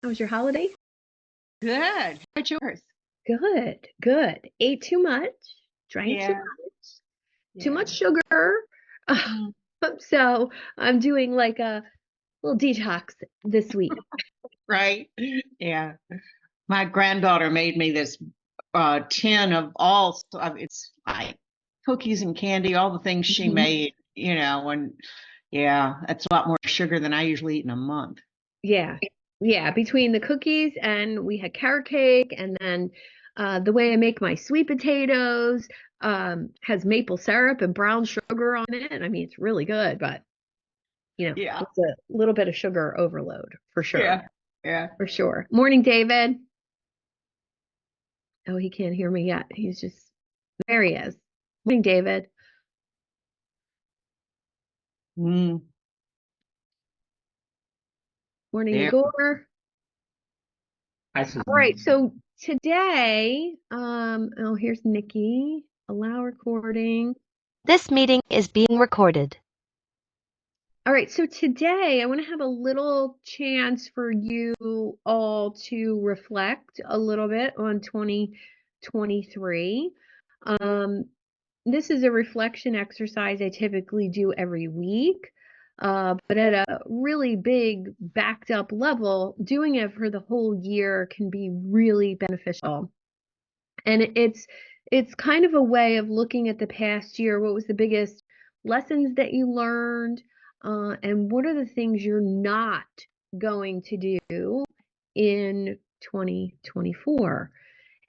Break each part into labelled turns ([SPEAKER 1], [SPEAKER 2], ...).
[SPEAKER 1] How was your holiday?
[SPEAKER 2] Good. What's yours?
[SPEAKER 1] Good, good. Ate too much, drank too
[SPEAKER 2] Yeah,
[SPEAKER 1] much, too
[SPEAKER 2] yeah.
[SPEAKER 1] much sugar.
[SPEAKER 2] Mm.
[SPEAKER 1] So I'm doing like a little detox this week.
[SPEAKER 2] Right? Yeah. My granddaughter made me this tin of it's like cookies and candy, all the things she
[SPEAKER 1] Mhm.
[SPEAKER 2] made, and yeah, that's a lot more sugar than I usually eat in a month.
[SPEAKER 1] Yeah, yeah. Between the cookies and we had carrot cake, and then the way I make my sweet potatoes has maple syrup and brown sugar on it. I mean, it's really good, but
[SPEAKER 2] Yeah,
[SPEAKER 1] it's a little bit of sugar overload for sure,
[SPEAKER 2] yeah, yeah.
[SPEAKER 1] for sure. Morning, David. Oh, he can't hear me yet. He's just there he is. Morning, David.
[SPEAKER 2] Mm,
[SPEAKER 1] Morning,
[SPEAKER 2] yeah.
[SPEAKER 1] Igor.
[SPEAKER 2] I see.
[SPEAKER 1] All right, so today, oh, here's Nikki. Allow recording.
[SPEAKER 3] This meeting is being recorded.
[SPEAKER 1] All right, so today I want to have a little chance for you all to reflect a little bit on 2023. Um, this is a reflection exercise I typically do every week, but at a really big backed up level, doing it for the whole year can be really beneficial. And it's kind of a way of looking at the past year. What was the biggest lessons that you learned, and what are the things you're not going to do in 2024?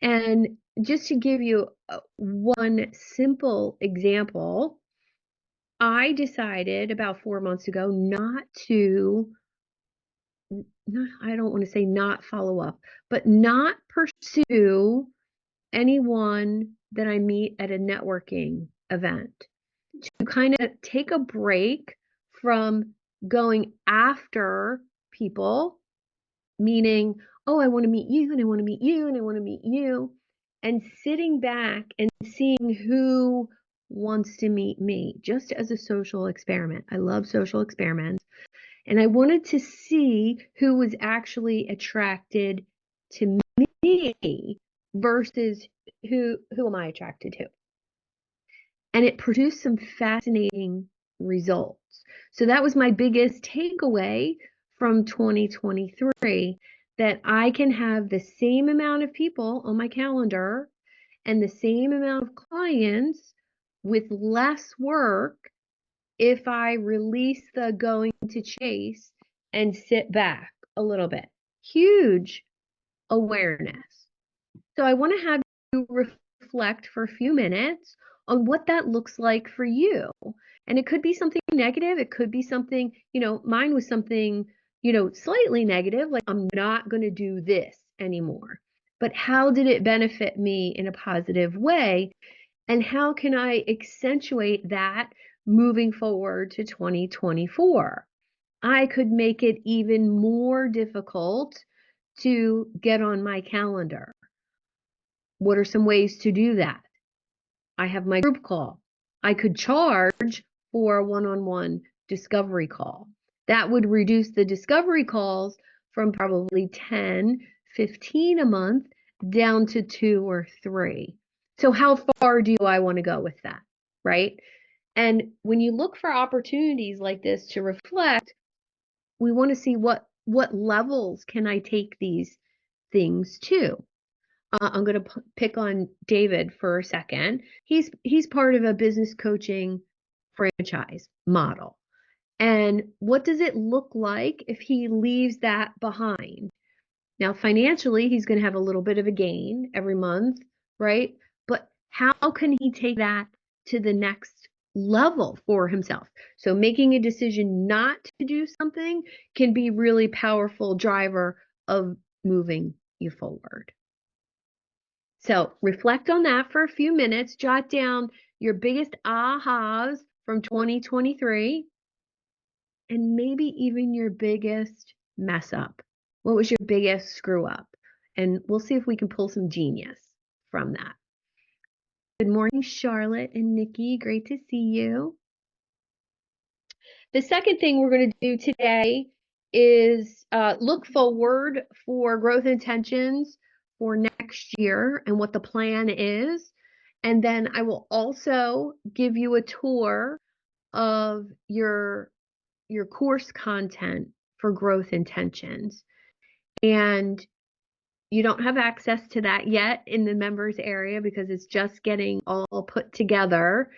[SPEAKER 1] And just to give you one simple example, I decided about 4 months ago not to, I don't want to say not follow up, but not pursue anyone that I meet at a networking event, to kind of take a break from going after people, meaning, oh, I want to meet you and I want to meet you and I want to meet you, and sitting back and seeing who wants to meet me just as a social experiment. I love social experiments. And I wanted to see who was actually attracted to me versus who am I attracted to. And it produced some fascinating results. So that was my biggest takeaway from 2023, that I can have the same amount of people on my calendar and the same amount of clients with less work if I release the going to chase and sit back a little bit. Huge awareness. So I want to have you reflect for a few minutes on what that looks like for you. And it could be something negative. It could be something, mine was something, slightly negative, like I'm not going to do this anymore. But how did it benefit me in a positive way? And how can I accentuate that moving forward to 2024? I could make it even more difficult to get on my calendar. What are some ways to do that? I have my group call. I could charge for a one-on-one discovery call. That would reduce the discovery calls from probably 10, 15 a month down to 2 or 3. So how far do I want to go with that? Right? And when you look for opportunities like this to reflect, we want to see what levels can I take these things to. I'm going to pick on David for a second. He's part of a business coaching franchise model. And what does it look like if he leaves that behind? Now, financially, he's going to have a little bit of a gain every month, right? But how can he take that to the next level for himself? So making a decision not to do something can be really powerful driver of moving you forward. So reflect on that for a few minutes, jot down your biggest ahas from 2023, and maybe even your biggest mess up. What was your biggest screw up? And we'll see if we can pull some genius from that. Good morning, Charlotte and Nikki. Great to see you. The second thing we're going to do today is look forward for growth intentions for next year and what the plan is. And then I will also give you a tour of your course content for growth intentions. And you don't have access to that yet in the members area because it's just getting all put together,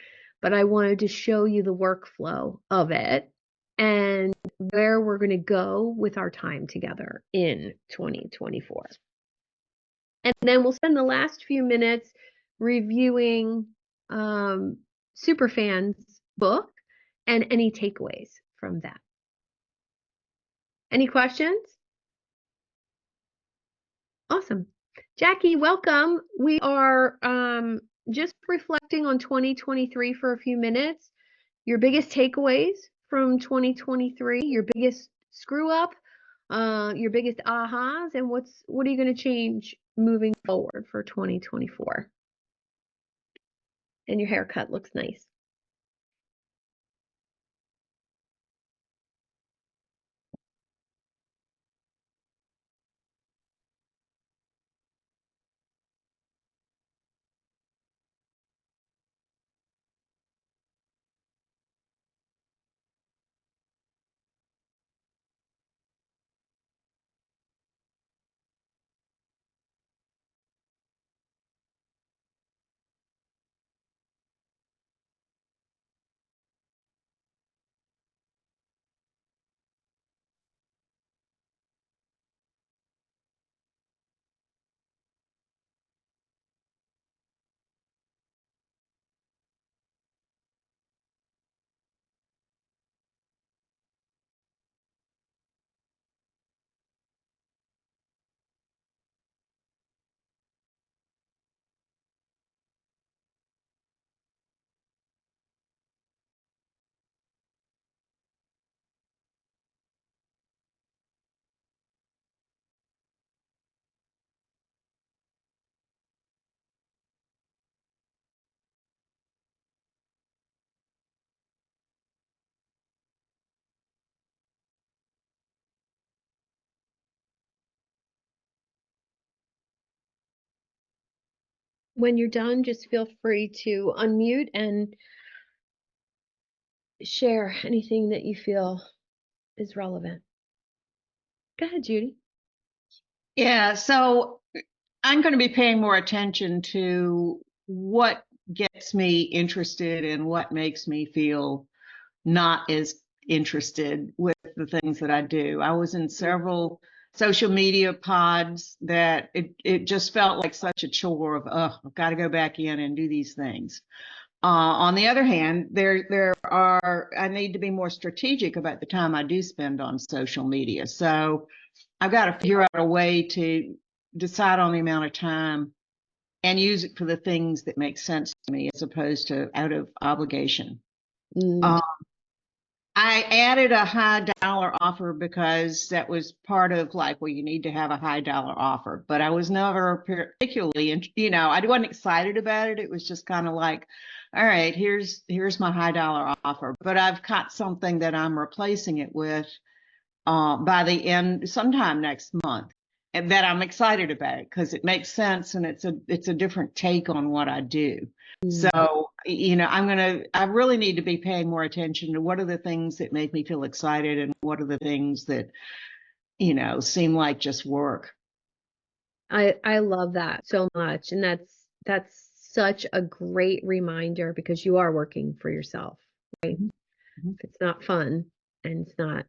[SPEAKER 1] but I wanted to show you the workflow of it and where we're going to go with our time together in 2024. And then we'll spend the last few minutes reviewing Superfan's book and any takeaways from that. Any questions? Awesome. Jackie, welcome. We are just reflecting on 2023 for a few minutes. Your biggest takeaways from 2023, your biggest screw up, your biggest ahas, and what are you going to change moving forward for 2024? And your haircut looks nice. When you're done, just feel free to unmute and share anything that you feel is relevant. Go ahead, Judy.
[SPEAKER 2] Yeah, so I'm going to be paying more attention to what gets me interested and what makes me feel not as interested with the things that I do. I was in several social media pods that it just felt like such a chore of, oh, I've got to go back in and do these things. On the other hand, I need to be more strategic about the time I do spend on social media. So I've got to figure out a way to decide on the amount of time and use it for the things that make sense to me as opposed to out of obligation. I added a high dollar offer because that was part of like, well, you need to have a high dollar offer, but I was never particularly, I wasn't excited about it. It was just kind of like, all right, here's my high dollar offer, but I've got something that I'm replacing it with by the end, sometime next month, and that I'm excited about it because it makes sense and it's a different take on what I do. So, I really need to be paying more attention to what are the things that make me feel excited and what are the things that, seem like just work.
[SPEAKER 1] I love that so much. And that's such a great reminder because you are working for yourself, right?
[SPEAKER 2] Mm-hmm.
[SPEAKER 1] If it's not fun and it's not,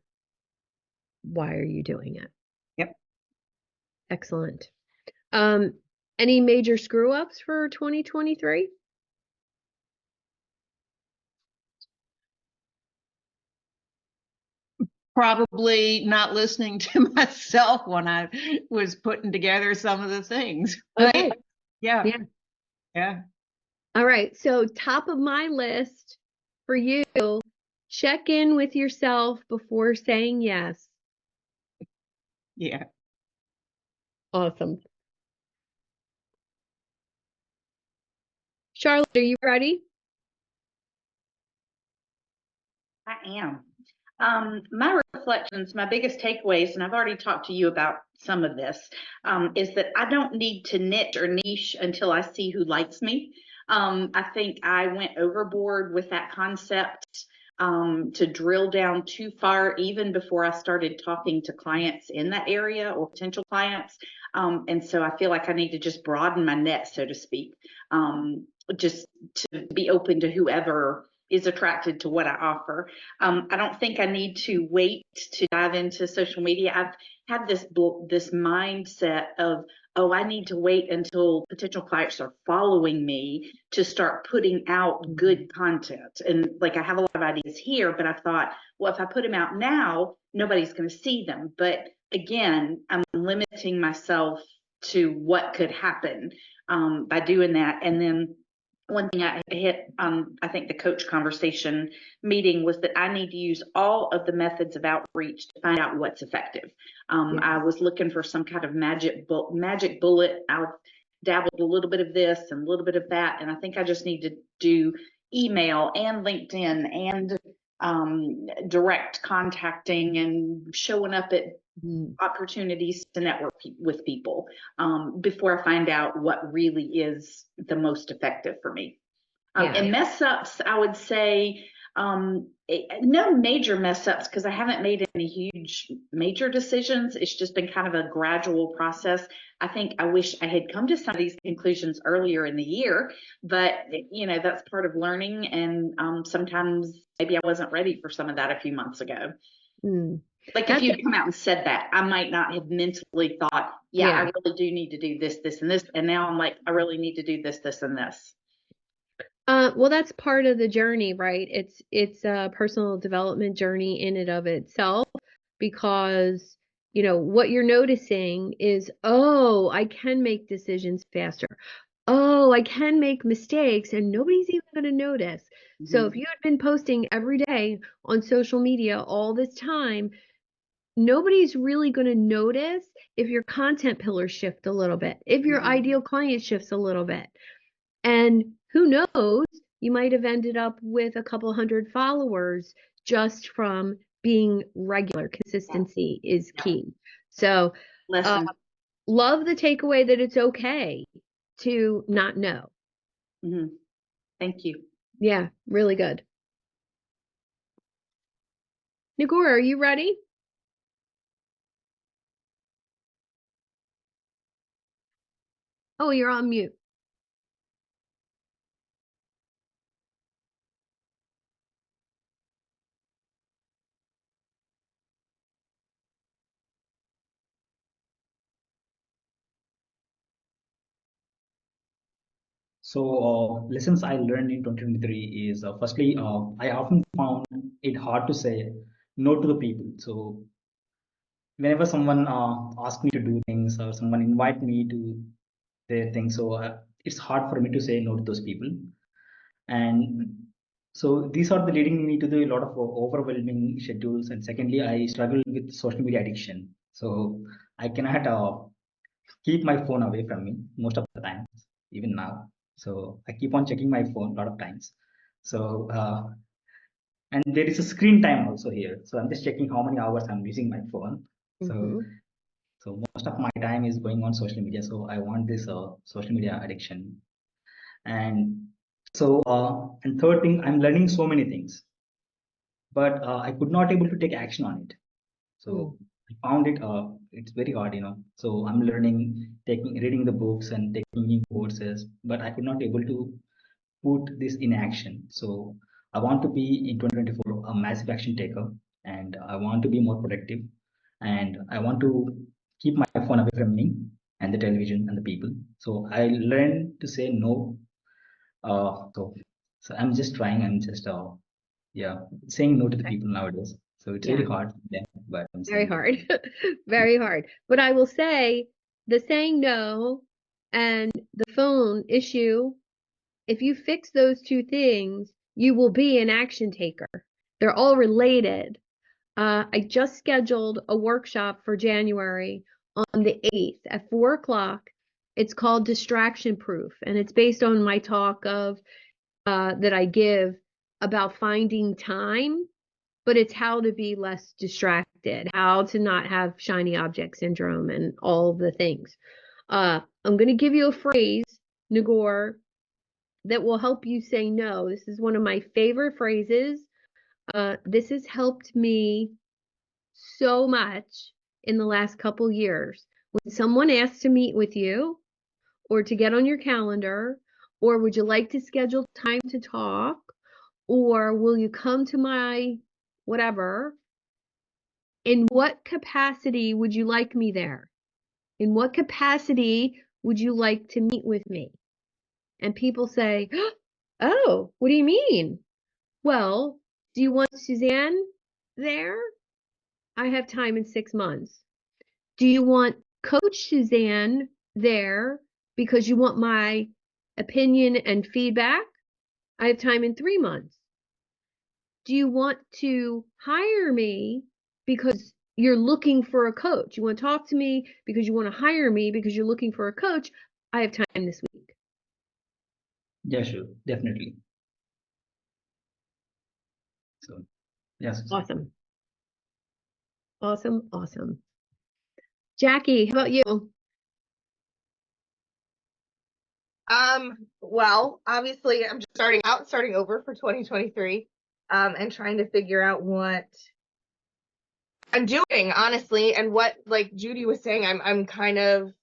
[SPEAKER 1] why are you doing it?
[SPEAKER 2] Yep.
[SPEAKER 1] Excellent. Any major screw ups for 2023?
[SPEAKER 2] Probably not listening to myself when I was putting together some of the things.
[SPEAKER 1] Okay.
[SPEAKER 2] Yeah.
[SPEAKER 1] Yeah.
[SPEAKER 2] Yeah.
[SPEAKER 1] All right. So top of my list for you, check in with yourself before saying yes.
[SPEAKER 2] Yeah.
[SPEAKER 1] Awesome. Charlotte, are you ready?
[SPEAKER 4] I am. My reflections, my biggest takeaways, and I've already talked to you about some of this, is that I don't need to niche until I see who likes me. I think I went overboard with that concept to drill down too far, even before I started talking to clients in that area or potential clients. And so I feel like I need to just broaden my net, so to speak, just to be open to whoever is attracted to what I offer. I don't think I need to wait to dive into social media. I've had this mindset of, oh, I need to wait until potential clients are following me to start putting out good content. And like I have a lot of ideas here, but I thought, well, if I put them out now, nobody's going to see them. But again, I'm limiting myself to what could happen by doing that. And then one thing I hit I think the coach conversation meeting was that I need to use all of the methods of outreach to find out what's effective. I was looking for some kind of magic bullet. I've dabbled a little bit of this and a little bit of that, and I think I just need to do email and LinkedIn and direct contacting and showing up at opportunities to network with people before I find out what really is the most effective for me. And mess ups, I would say no major mess ups because I haven't made any huge major decisions. It's just been kind of a gradual process. I think I wish I had come to some of these conclusions earlier in the year, but that's part of learning. And sometimes maybe I wasn't ready for some of that a few months ago. Like if you'd come out and said that, I might not have mentally thought, I really do need to do this, this, and this. And now I'm like, I really need to do this, this, and this.
[SPEAKER 1] Well, that's part of the journey, right? It's a personal development journey in and of itself, because what you're noticing is, oh, I can make decisions faster. Oh, I can make mistakes and nobody's even going to notice. So if you had been posting every day on social media all this time, nobody's really going to notice if your content pillars shift a little bit, if your ideal client shifts a little bit. And who knows, you might have ended up with a couple hundred followers just from being regular. Consistency is key. So love the takeaway that it's okay to not know.
[SPEAKER 4] Thank you.
[SPEAKER 1] Yeah, really good. Nagora, are you ready? Oh, you're on mute.
[SPEAKER 5] So lessons I learned in 2023 is firstly, I often found it hard to say no to the people. So whenever someone asks me to do things or someone invite me to their things, so it's hard for me to say no to those people. And so these are the leading me to the lot of overwhelming schedules. And secondly, I struggle with social media addiction. So I cannot keep my phone away from me most of the times, even now. So I keep on checking my phone a lot of times. So and there is a screen time also here. So I'm just checking how many hours I'm using my phone. So most of my time is going on social media. So I want this social media addiction. And so and third thing, I'm learning so many things, but I could not able to take action on it. So I found it's very hard, So I'm learning, reading the books and taking new courses, but I could not able to put this in action. So I want to be in 2024 a massive action taker, and I want to be more productive, and I want to keep my phone away from me and the television and the people. So I learned to say no. So I'm just trying. I'm just saying no to the people nowadays. So it's very hard, but I'm
[SPEAKER 1] very hard, very hard. But I will say, the saying no and the phone issue, if you fix those two things, you will be an action taker. They're all related. I just scheduled a workshop for January on the 8th at 4 o'clock. It's called Distraction Proof, and it's based on my talk of that I give about finding time but it's how to be less distracted, how to not have shiny object syndrome and all the things. I'm going to give you a phrase, Nagore, that will help you say no. This is one of my favorite phrases. This has helped me so much in the last couple years. When someone asks to meet with you or to get on your calendar, or would you like to schedule time to talk, or will you come to my whatever, in what capacity would you like me there? In what capacity would you like to meet with me? And people say, oh, what do you mean? Well, do you want Suzanne there? I have time in 6 months. Do you want Coach Suzanne there because you want my opinion and feedback? I have time in 3 months. Do you want to hire me because you're looking for a coach? You want to talk to me because you want to hire me because you're looking for a coach? I have time this week.
[SPEAKER 5] Yeah, sure, definitely. So, yes.
[SPEAKER 1] Awesome. Awesome. Awesome. Jackie, how about you?
[SPEAKER 6] Well, obviously I'm just starting over for 2023, and trying to figure out what I'm doing, honestly, and what, like Judy was saying, I'm kind of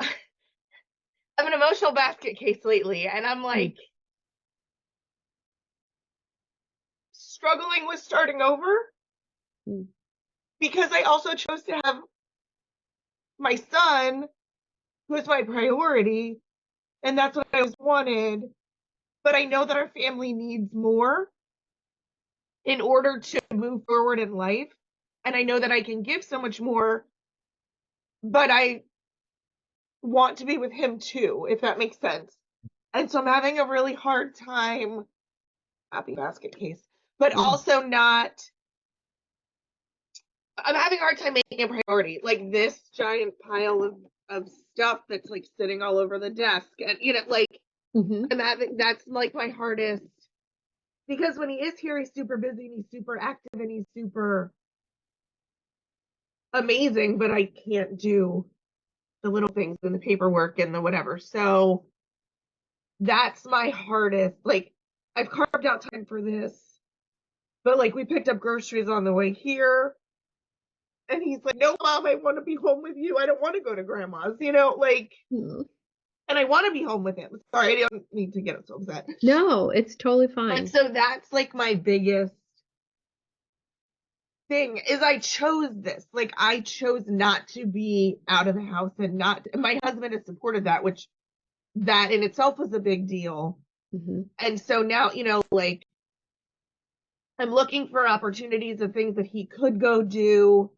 [SPEAKER 6] I'm an emotional basket case lately, and I'm like struggling with starting over
[SPEAKER 1] Mm.
[SPEAKER 6] because I also chose to have my son, who is my priority, and that's what I always wanted. But I know that our family needs more in order to move forward in life. And I know that I can give so much more, but I want to be with him too, if that makes sense. And so I'm having a really hard time, happy basket case, but also not, I'm having a hard time making a priority. Like this giant pile of stuff that's like sitting all over the desk. And, you know, like that's like my hardest, because when he is here, he's super busy and he's super active and he's super amazing, but I can't do the little things and the paperwork and the whatever. So that's my hardest. Like I've carved out time for this, but like we picked up groceries on the way here and he's like, no, Mom, I want to be home with you. I don't want to go to grandma's, you know, like, and I want to be home with him. Sorry, I don't need to get so upset.
[SPEAKER 1] No, it's totally fine.
[SPEAKER 6] And so that's like my biggest thing is I chose this. Like I chose not to be out of the house and my husband has supported that, which that in itself was a big deal. And so now, you know, like I'm looking for opportunities of things that he could go do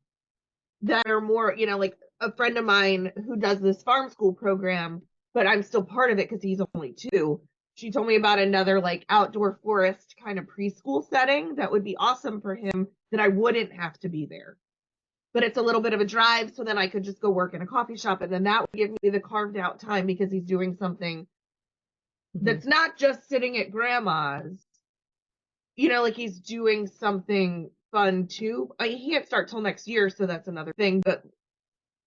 [SPEAKER 6] that are more, you know, like a friend of mine who does this farm school program, but I'm still part of it because he's only 2. She told me about another like outdoor forest kind of preschool setting that would be awesome for him, that I wouldn't have to be there. But it's a little bit of a drive, so then I could just go work in a coffee shop, and then that would give me the carved out time because he's doing something that's not just sitting at grandma's. You know, like he's doing something fun too. He can't start till next year, so that's another thing. But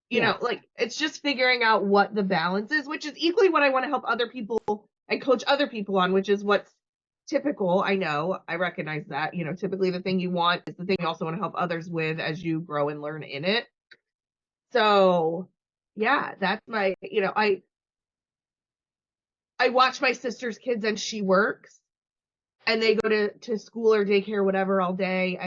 [SPEAKER 6] you know, like it's just figuring out what the balance is, which is equally what I want to help other people and coach other people on, which is what's typical. I know, I recognize that, you know, typically the thing you want is the thing you also want to help others with as you grow and learn in it. So yeah, that's my, you know, I watch my sister's kids and she works and they go to school or daycare or whatever all day,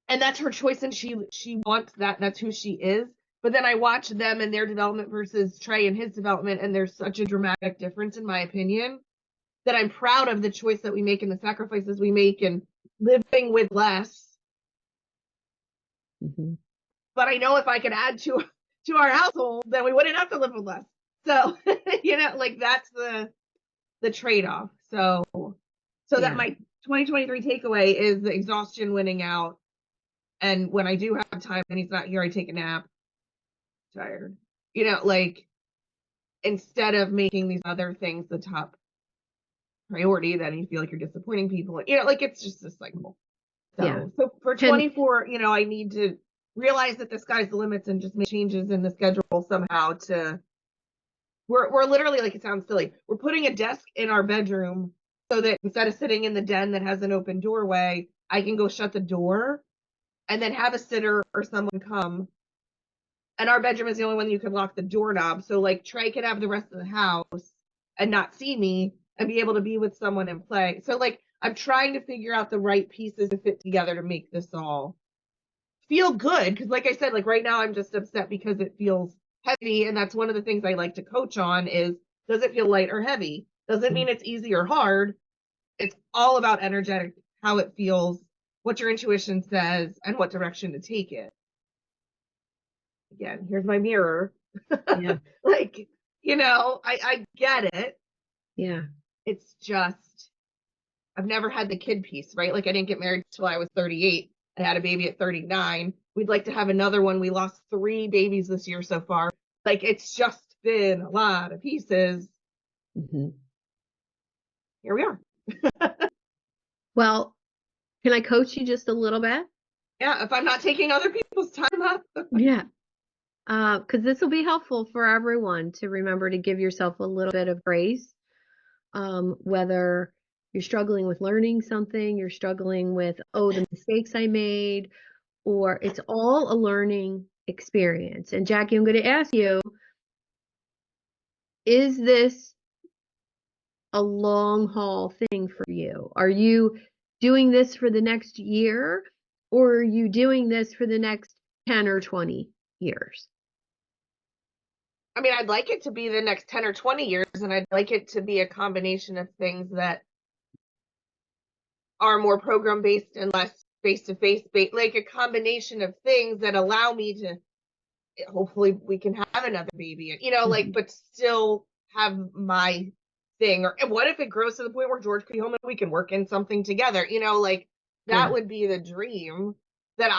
[SPEAKER 6] and that's her choice and she wants that. That's who she is. But then I watch them and their development versus Trey and his development, and there's such a dramatic difference in my opinion that I'm proud of the choice that we make and the sacrifices we make and living with less. But I know if I could add to our household, then we wouldn't have to live with less. So, you know, like that's the trade-off. So that my 2023 takeaway is the exhaustion winning out. And when I do have time and he's not here, I take a nap. Tired. You know, like instead of making these other things the top priority, then you feel like you're disappointing people. You know, like it's just a cycle.
[SPEAKER 1] Yeah.
[SPEAKER 6] So for
[SPEAKER 1] Can-
[SPEAKER 6] 24, you know, I need to realize that the sky's the limits and just make changes in the schedule somehow to we're literally, like, it sounds silly, we're putting a desk in our bedroom so that instead of sitting in the den that has an open doorway, I can go shut the door and then have a sitter or someone come. And our bedroom is the only one you can lock the doorknob. So like Trey could have the rest of the house and not see me and be able to be with someone and play. So like I'm trying to figure out the right pieces to fit together to make this all feel good. Cause like I said, like right now I'm just upset because it feels heavy. And that's one of the things I like to coach on is, does it feel light or heavy? Doesn't mean it's easy or hard. It's all about energetic, how it feels, what your intuition says, and what direction to take it. Again, here's my mirror.
[SPEAKER 1] Yeah.
[SPEAKER 6] Like, you know, I get it.
[SPEAKER 1] Yeah.
[SPEAKER 6] It's just, I've never had the kid piece, right? Like I didn't get married till I was 38. I had a baby at 39. We'd like to have another one. We lost 3 babies this year so far. Like it's just been a lot of pieces.
[SPEAKER 1] Hmm.
[SPEAKER 6] Here we are.
[SPEAKER 1] Well, can I coach you just a little bit?
[SPEAKER 6] Yeah, if I'm not taking other people's time up.
[SPEAKER 1] Yeah. Because this will be helpful for everyone to remember to give yourself a little bit of grace. Whether you're struggling with learning something, you're struggling with, oh, the mistakes I made, or it's all a learning experience. And Jackie, I'm going to ask you, is this a long haul thing for you? Are you doing this for the next year, or are you doing this for the next 10 or 20 years?
[SPEAKER 6] I mean, I'd like it to be the next 10 or 20 years, and I'd like it to be a combination of things that are more program based and less face to face based, like a combination of things that allow me to, hopefully we can have another baby, you know, like, but still have my thing. Or what if it grows to the point where George could be home and we can work in something together, you know, like that
[SPEAKER 1] Yeah.
[SPEAKER 6] would be the dream, that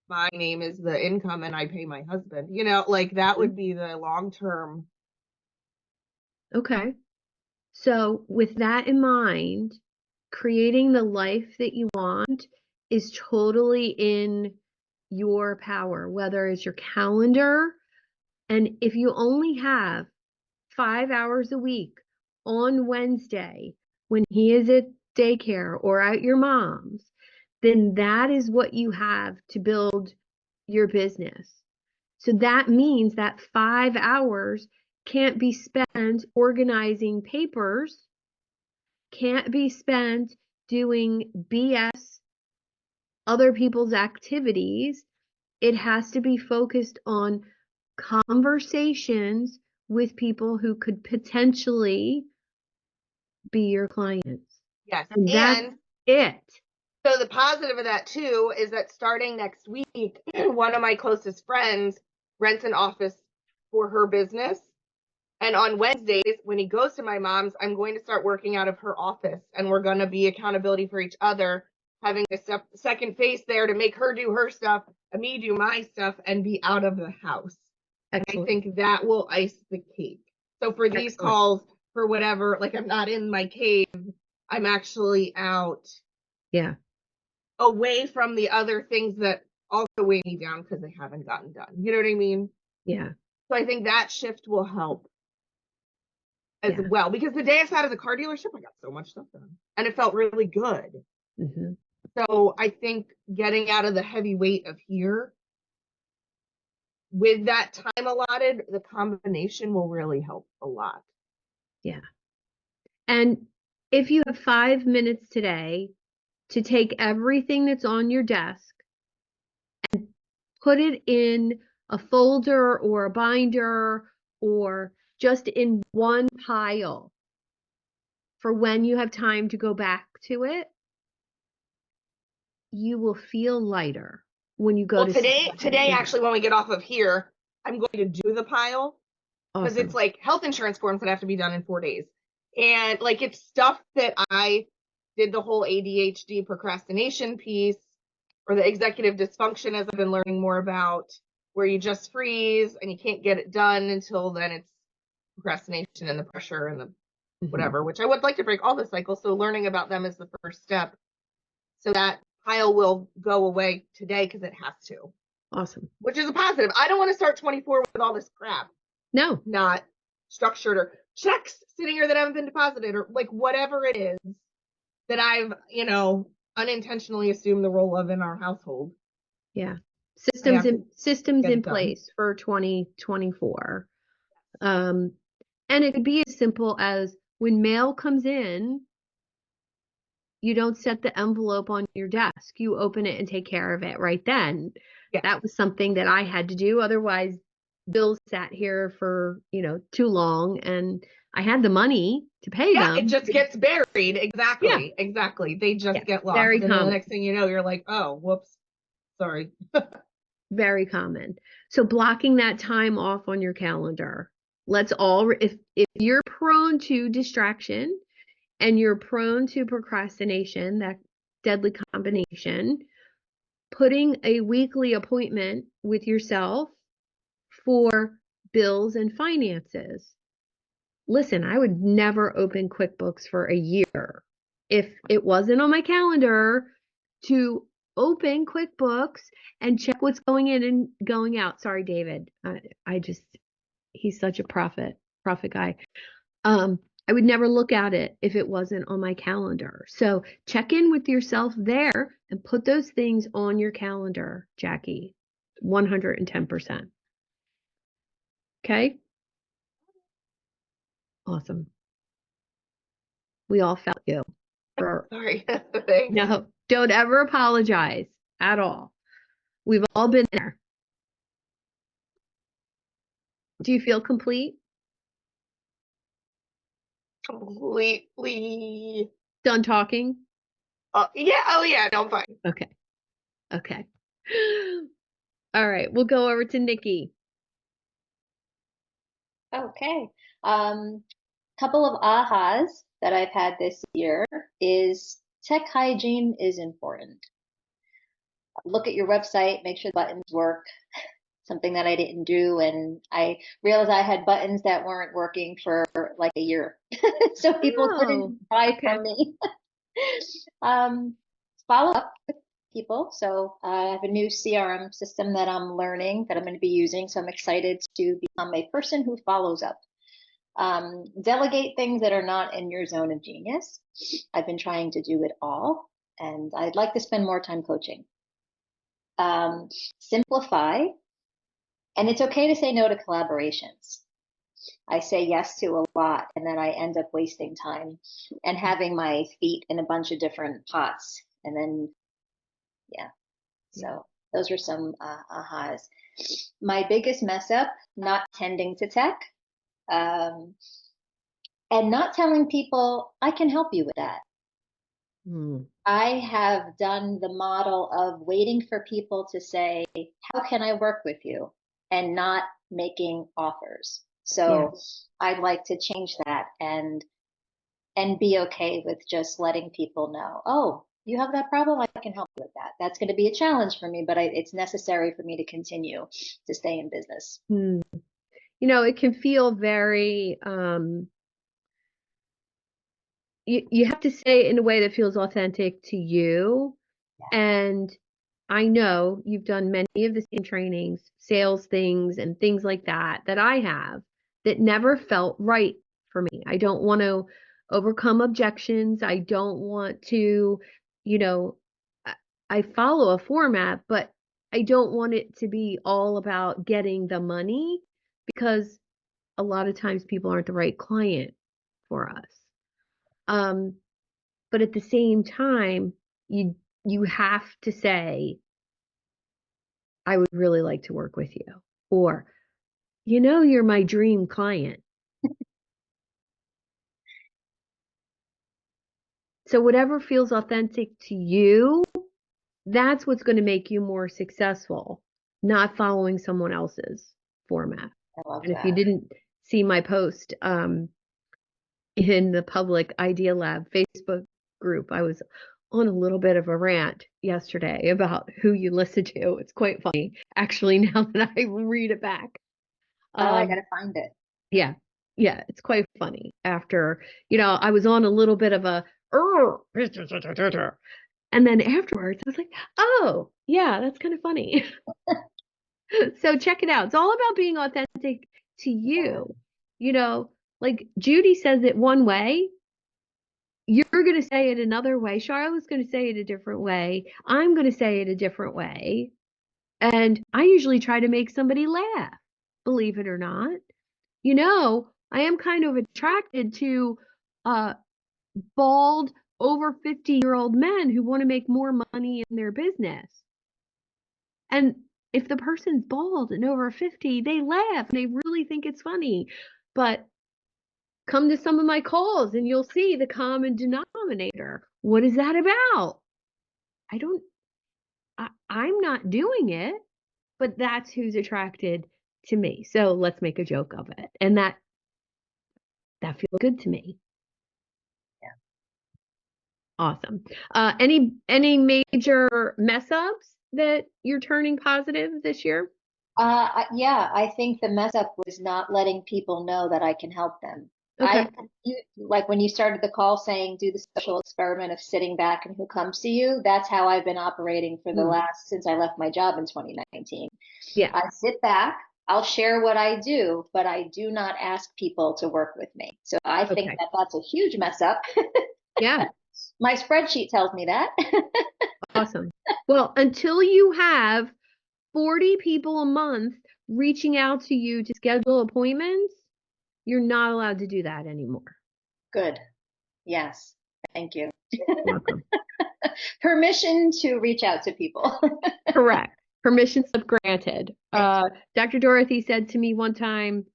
[SPEAKER 6] my name is the income and I pay my husband, you know, like that would be the long term.
[SPEAKER 1] Okay. So with that in mind, creating the life that you want is totally in your power, whether it's your calendar. And if you only have 5 hours a week on Wednesday when he is at daycare or at your mom's, then that is what you have to build your business. So that means that 5 hours can't be spent organizing papers, can't be spent doing BS, other people's activities. It has to be focused on conversations with people who could potentially be your clients.
[SPEAKER 6] Yes.
[SPEAKER 1] And that's
[SPEAKER 6] And
[SPEAKER 1] it.
[SPEAKER 6] so the positive of that too is that starting next week, one of my closest friends rents an office for her business. And on Wednesdays, when he goes to my mom's, I'm going to start working out of her office, and we're going to be accountability for each other, having a second face there to make her do her stuff and me do my stuff and be out of the house. And I think that will ice the cake. So for these calls, for whatever, like I'm not in my cave, I'm actually out.
[SPEAKER 1] Yeah.
[SPEAKER 6] Away from the other things that also weigh me down because they haven't gotten done. You know what I mean?
[SPEAKER 1] Yeah.
[SPEAKER 6] So I think that shift will help as well, because the day I sat at the car dealership, I got so much stuff done and it felt really good.
[SPEAKER 1] Mm-hmm.
[SPEAKER 6] So I think getting out of the heavy weight of here with that time allotted, the combination will really help a lot.
[SPEAKER 1] Yeah. And if you have 5 minutes today to take everything that's on your desk and put it in a folder or a binder or just in one pile for when you have time to go back to it, you will feel lighter when you go to
[SPEAKER 6] today actually, when we get off of here, I'm going to do the pile because
[SPEAKER 1] Awesome.
[SPEAKER 6] it's like health insurance forms that have to be done in 4 days. And like it's stuff that I did the whole ADHD procrastination piece, or the executive dysfunction, as I've been learning more about, where you just freeze and you can't get it done until then it's procrastination and the pressure and the whatever, which I would like to break all the cycles. So learning about them is the first step. So that pile will go away today because it has to,
[SPEAKER 1] Awesome.
[SPEAKER 6] which is a positive. I don't want to start 24 with all this crap,
[SPEAKER 1] No,
[SPEAKER 6] not structured, or checks sitting here that haven't been deposited, or like whatever it is that I've, unintentionally assumed the role of in our household.
[SPEAKER 1] yeah.
[SPEAKER 6] I have to
[SPEAKER 1] Systems
[SPEAKER 6] get
[SPEAKER 1] in
[SPEAKER 6] it done.
[SPEAKER 1] place for 2024. And it could be as simple as when mail comes in, you don't set the envelope on your desk. You open it and take care of it right then.
[SPEAKER 6] Yeah.
[SPEAKER 1] That was something that I had to do. Otherwise, bills sat here for, too long, and I had the money to pay
[SPEAKER 6] Yeah,
[SPEAKER 1] them.
[SPEAKER 6] it just gets buried. Exactly.
[SPEAKER 1] Yeah.
[SPEAKER 6] Exactly. They just
[SPEAKER 1] Yeah,
[SPEAKER 6] get lost.
[SPEAKER 1] very
[SPEAKER 6] And then the
[SPEAKER 1] common.
[SPEAKER 6] next thing you know, you're like, oh, whoops. Sorry.
[SPEAKER 1] Very common. So blocking that time off on your calendar. Let's all, if you're prone to distraction and you're prone to procrastination, that deadly combination, putting a weekly appointment with yourself for bills and finances. Listen, I would never open QuickBooks for a year if it wasn't on my calendar to open QuickBooks and check what's going in and going out. Sorry, David. He's such a prophet guy. I would never look at it if it wasn't on my calendar. So check in with yourself there and put those things on your calendar, Jackie. 110%. Okay? Awesome. We all felt you.
[SPEAKER 6] Sorry. Thanks.
[SPEAKER 1] No, don't ever apologize at all. We've all been there. Do you feel complete?
[SPEAKER 6] Completely.
[SPEAKER 1] Done talking?
[SPEAKER 6] Yeah. Oh, yeah. No, I'm fine.
[SPEAKER 1] Okay. Okay. All right. We'll go over to Nikki.
[SPEAKER 7] Okay. Couple of ahas that I've had this year is tech hygiene is important. Look at your website, make sure the buttons work. Something that I didn't do, and I realized I had buttons that weren't working for like a year. So people couldn't buy from me. Follow up with people. So I have a new CRM system that I'm learning that I'm going to be using. So I'm excited to become a person who follows up. Delegate things that are not in your zone of genius. I've been trying to do it all, and I'd like to spend more time coaching. Simplify, and it's okay to say no to collaborations. I say yes to a lot, and then I end up wasting time and having my feet in a bunch of different pots. And then, yeah. So those are some ahas. My biggest mess up, not tending to tech. And not telling people I can help you with that. I have done the model of waiting for people to say, how can I work with you? And not making offers. So I'd like to change that and be okay with just letting people know, oh, you have that problem, I can help you with that. That's going to be a challenge for me, but it's necessary for me to continue to stay in business.
[SPEAKER 1] It can feel very, you have to say it in a way that feels authentic to you. Yeah. And I know you've done many of the same trainings, sales things and things like that I have, that never felt right for me. I don't want to overcome objections. I don't want to, I follow a format, but I don't want it to be all about getting the money, because a lot of times people aren't the right client for us. But at the same time, you have to say, I would really like to work with you, or, you're my dream client. So whatever feels authentic to you, that's what's going to make you more successful, not following someone else's format.
[SPEAKER 7] I love
[SPEAKER 1] and
[SPEAKER 7] that.
[SPEAKER 1] If you didn't see my post in the Public Idea Lab Facebook group, I was on a little bit of a rant yesterday about who you listen to. It's quite funny, actually, now that I read it back.
[SPEAKER 7] I gotta find it.
[SPEAKER 1] Yeah. Yeah, it's quite funny after, I was on a little bit of a, and then afterwards I was like, oh, yeah, that's kind of funny. So check it out. It's all about being authentic to you. Like Judy says it one way, you're going to say it another way. Charlotte's going to say it a different way. I'm going to say it a different way. And I usually try to make somebody laugh, believe it or not. I am kind of attracted to bald, over 50-year-old men who want to make more money in their business. And if the person's bald and over 50, they laugh and they really think it's funny. But come to some of my calls and you'll see the common denominator. What is that about? I'm not doing it, but that's who's attracted to me. So let's make a joke of it. And that feels good to me.
[SPEAKER 7] Yeah.
[SPEAKER 1] Awesome. Any major mess ups that you're turning positive this year?
[SPEAKER 7] Yeah, I think the mess up was not letting people know that I can help them.
[SPEAKER 1] Okay.
[SPEAKER 7] Like when you started the call saying do the social experiment of sitting back and who comes to you, that's how I've been operating for the since I left my job in 2019.
[SPEAKER 1] Yeah.
[SPEAKER 7] I sit back, I'll share what I do, but I do not ask people to work with me. So I think that that's a huge mess up.
[SPEAKER 1] Yeah.
[SPEAKER 7] My spreadsheet tells me that.
[SPEAKER 1] Awesome. Well, until you have 40 people a month reaching out to you to schedule appointments, you're not allowed to do that anymore.
[SPEAKER 7] Good. Yes. Thank you.
[SPEAKER 1] Welcome.
[SPEAKER 7] Permission to reach out to people.
[SPEAKER 1] Correct. Permission slip granted. Dr. Dorothy said to me one time,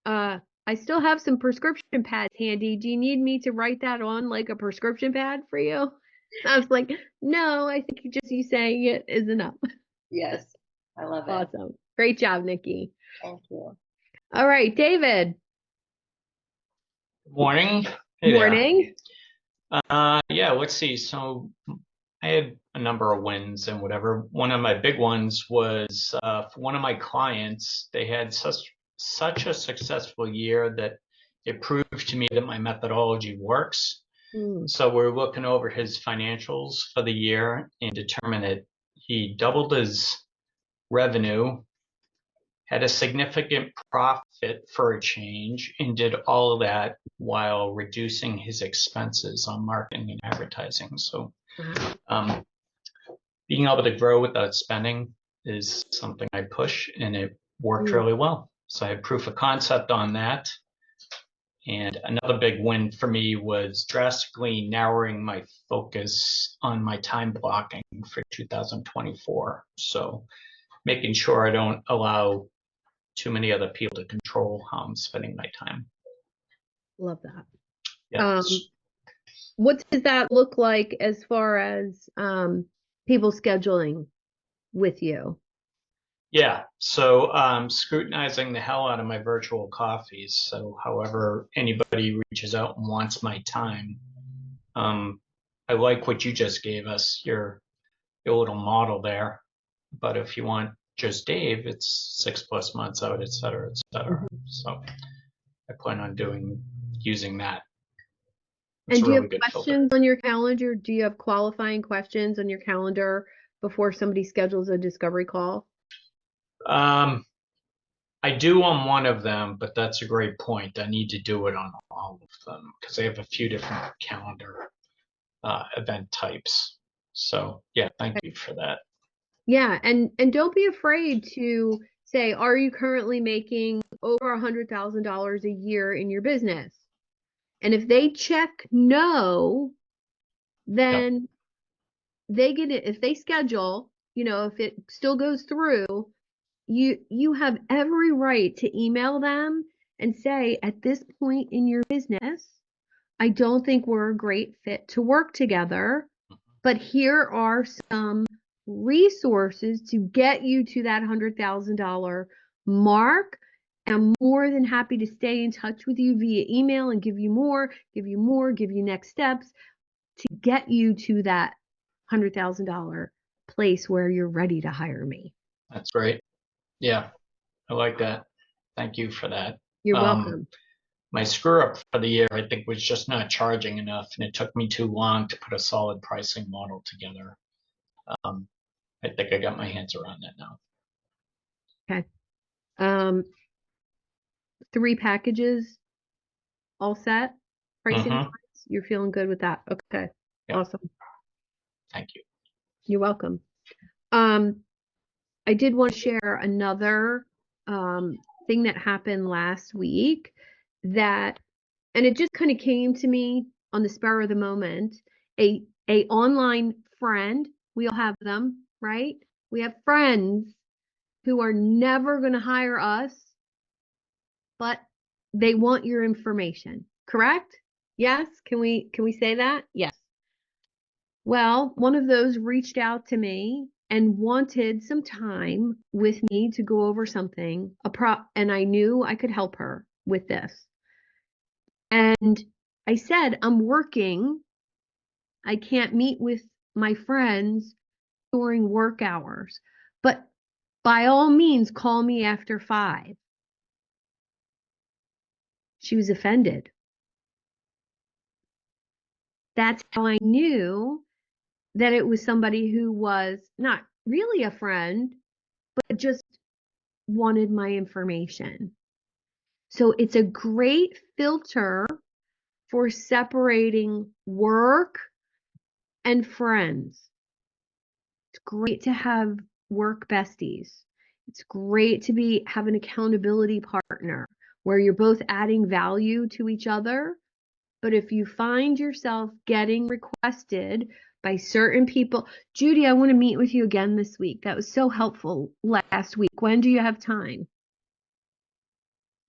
[SPEAKER 1] I still have some prescription pads handy. Do you need me to write that on like a prescription pad for you? I was like, no, I think you saying it is enough.
[SPEAKER 7] Yes. I love it.
[SPEAKER 1] Awesome. Great job, Nikki.
[SPEAKER 7] Thank you.
[SPEAKER 1] All right, David.
[SPEAKER 8] Morning. Hey
[SPEAKER 1] Morning.
[SPEAKER 8] there. Yeah, let's see. So I had a number of wins and whatever. One of my big ones was for one of my clients. They had such a successful year that it proved to me that my methodology works. So we're looking over his financials for the year and determined that he doubled his revenue, had a significant profit for a change, and did all of that while reducing his expenses on marketing and advertising. So being able to grow without spending is something I push, and it worked really well. So I had proof of concept on that. And another big win for me was drastically narrowing my focus on my time blocking for 2024. So making sure I don't allow too many other people to control how I'm spending my time.
[SPEAKER 1] Love that.
[SPEAKER 8] Yeah.
[SPEAKER 1] What does that look like as far as people scheduling with you?
[SPEAKER 8] Yeah, so scrutinizing the hell out of my virtual coffees. So however anybody reaches out and wants my time, I like what you just gave us, your little model there. But if you want just Dave, it's 6+ months out, et cetera, et cetera. So I plan on using that. It's
[SPEAKER 1] And do you
[SPEAKER 8] really
[SPEAKER 1] have questions on your calendar? Do you have qualifying questions on your calendar before somebody schedules a discovery call?
[SPEAKER 8] I do on one of them, but that's a great point. I need to do it on all of them because I have a few different calendar event types. So yeah, thank you for that.
[SPEAKER 1] Yeah, and don't be afraid to say, are you currently making over $100,000 a year in your business? And if they check no, then they get it. If they schedule, if it still goes through, you have every right to email them and say, at this point in your business, I don't think we're a great fit to work together, but here are some resources to get you to that $100,000 mark. I'm more than happy to stay in touch with you via email and give you next steps to get you to that $100,000 place where you're ready to hire me.
[SPEAKER 8] That's great. Yeah, I like that. Thank you for that.
[SPEAKER 1] You're welcome.
[SPEAKER 8] my screw up for the year, I think, was just not charging enough, and it took me too long to put a solid pricing model together. I think I got my hands around that now.
[SPEAKER 1] Okay. 3 packages all set, pricing
[SPEAKER 8] Mhm.
[SPEAKER 1] wise? You're feeling good with that? Okay.
[SPEAKER 8] Yeah.
[SPEAKER 1] Awesome.
[SPEAKER 8] Thank you.
[SPEAKER 1] You're welcome. I did want to share another thing that happened last week and it just kind of came to me on the spur of the moment. A online friend, we all have them, right? We have friends who are never going to hire us, but they want your information, correct? Yes? Can we say that? Yes. Well, one of those reached out to me and wanted some time with me to go over something, and I knew I could help her with this. And I said, I'm working. I can't meet with my friends during work hours, but by all means, call me after 5. She was offended. That's how I knew that it was somebody who was not really a friend, but just wanted my information. So it's a great filter for separating work and friends. It's great to have work besties. It's great to have an accountability partner where you're both adding value to each other. But if you find yourself getting requested by certain people, Judy, I want to meet with you again this week. That was so helpful last week. When do you have time?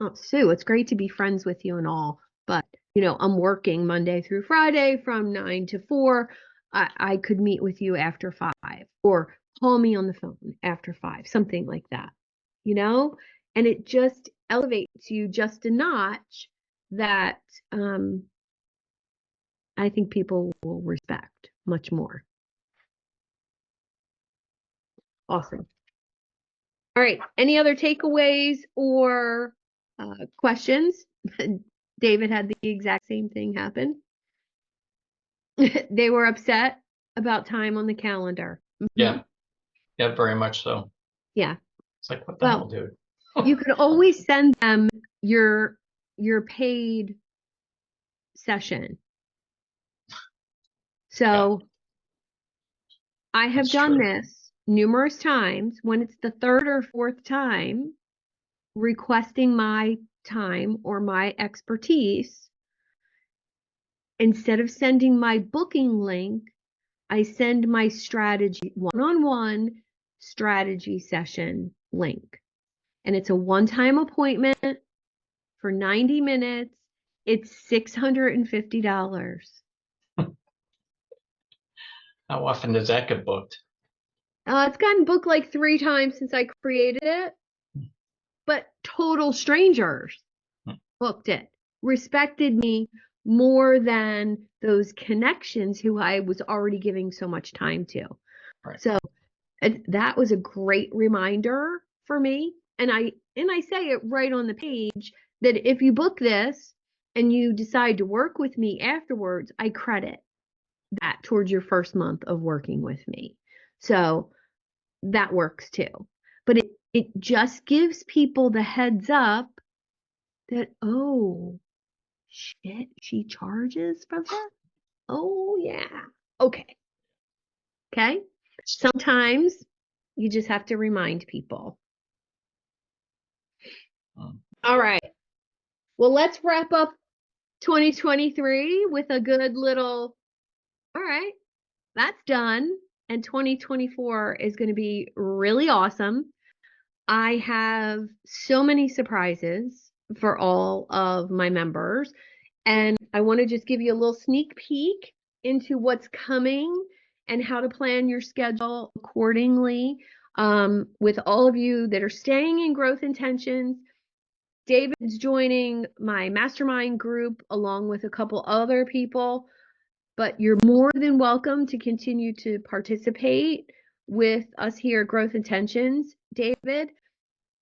[SPEAKER 1] Oh, Sue, it's great to be friends with you and all, but I'm working Monday through Friday from 9 to 4. I could meet with you after 5 or call me on the phone after 5, something like that, and it just elevates you just a notch that I think people will respect much more. Awesome. All right. Any other takeaways or questions? David had the exact same thing happen. They were upset about time on the calendar.
[SPEAKER 8] Yeah. Yeah, very much so.
[SPEAKER 1] Yeah.
[SPEAKER 8] It's like, what the hell, dude?
[SPEAKER 1] You could always send them your paid session. So I have
[SPEAKER 8] That's
[SPEAKER 1] done
[SPEAKER 8] true.
[SPEAKER 1] this numerous times. When it's the 3rd or 4th time requesting my time or my expertise, instead of sending my booking link, I send my strategy one-on-one strategy session link. And it's a one-time appointment for 90 minutes. It's $650.
[SPEAKER 8] How often does that get booked?
[SPEAKER 1] It's gotten booked like 3 times since I created it, but total strangers booked it, respected me more than those connections who I was already giving so much time to.
[SPEAKER 8] Right.
[SPEAKER 1] So that was a great reminder for me. And I say it right on the page that if you book this and you decide to work with me afterwards, I credit that towards your first month of working with me. So that works too. But it just gives people the heads up that, oh, shit, she charges for that? Oh, yeah. Okay. Okay. Sometimes you just have to remind people. All right. Well, let's wrap up 2023 with a good little, all right, that's done. And 2024 is going to be really awesome. I have so many surprises for all of my members. And I want to just give you a little sneak peek into what's coming and how to plan your schedule accordingly. With all of you that are staying in Growth Intentions, David's joining my mastermind group along with a couple other people, but you're more than welcome to continue to participate with us here at Growth Intentions. David,